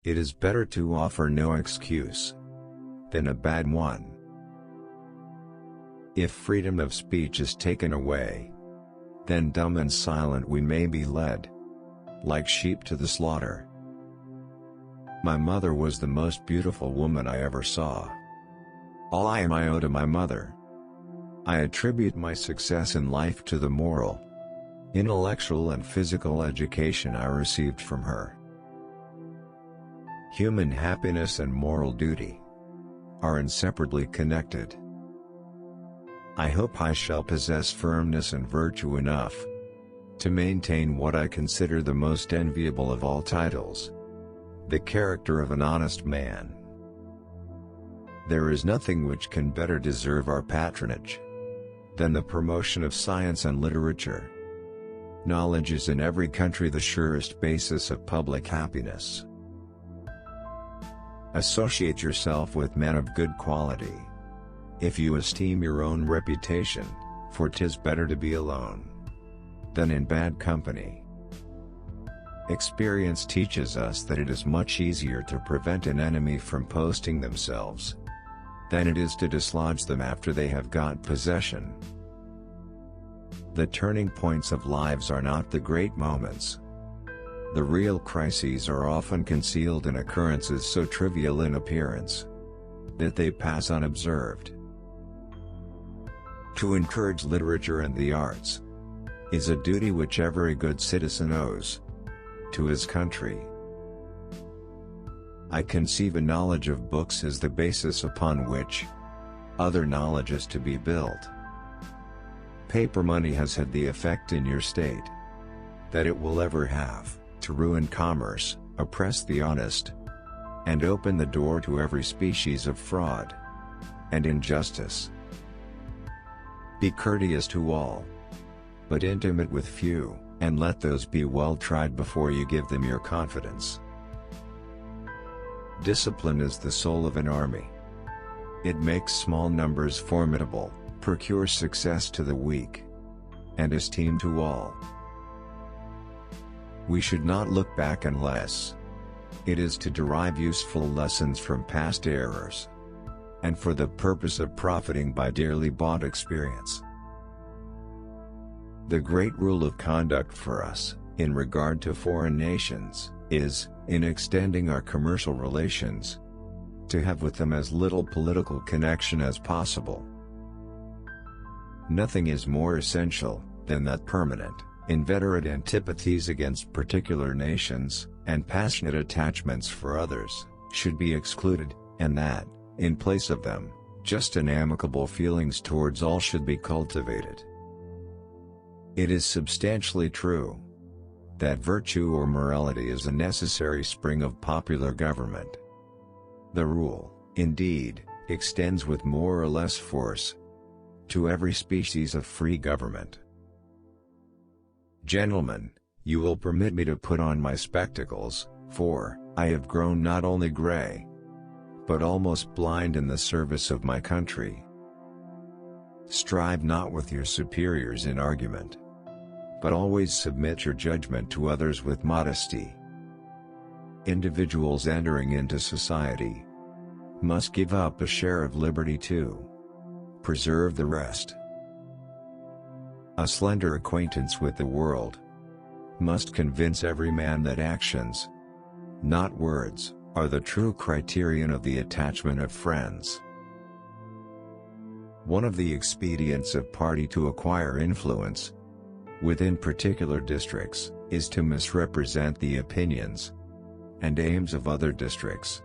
It is better to offer no excuse than a bad one. If freedom of speech is taken away, then dumb and silent we may be led, like sheep to the slaughter. My mother was the most beautiful woman I ever saw. All I am I owe to my mother. I attribute my success in life to the moral, intellectual and physical education I received from her. Human happiness and moral duty are inseparably connected. I hope I shall possess firmness and virtue enough to maintain what I consider the most enviable of all titles: the character of an honest man. There is nothing which can better deserve our patronage than the promotion of science and literature. Knowledge is in every country the surest basis of public happiness. Associate yourself with men of good quality, if you esteem your own reputation, for 'tis better to be alone than in bad company. Experience teaches us that it is much easier to prevent an enemy from posting themselves than it is to dislodge them after they have got possession. The turning points of lives are not the great moments. The real crises are often concealed in occurrences so trivial in appearance that they pass unobserved. To encourage literature and the arts is a duty which every good citizen owes to his country. I conceive a knowledge of books as the basis upon which other knowledge is to be built. Paper money has had the effect in your state that it will ever have, to ruin commerce, oppress the honest, and open the door to every species of fraud and injustice. Be courteous to all, but intimate with few, and let those be well tried before you give them your confidence. Discipline is the soul of an army. It makes small numbers formidable, procures success to the weak, and esteem to all. We should not look back unless it is to derive useful lessons from past errors, and for the purpose of profiting by dearly bought experience. The great rule of conduct for us, in regard to foreign nations, is, in extending our commercial relations, to have with them as little political connection as possible. Nothing is more essential than that permanent, inveterate antipathies against particular nations, and passionate attachments for others, should be excluded, and that, in place of them, just and amicable feelings towards all should be cultivated. It is substantially true that virtue or morality is a necessary spring of popular government. The rule, indeed, extends with more or less force to every species of free government. Gentlemen, you will permit me to put on my spectacles, for I have grown not only gray, but almost blind in the service of my country. Strive not with your superiors in argument, but always submit your judgment to others with modesty. Individuals entering into society must give up a share of liberty to preserve the rest. A slender acquaintance with the world must convince every man that actions, not words, are the true criterion of the attachment of friends. One of the expedients of party to acquire influence within particular districts is to misrepresent the opinions and aims of other districts.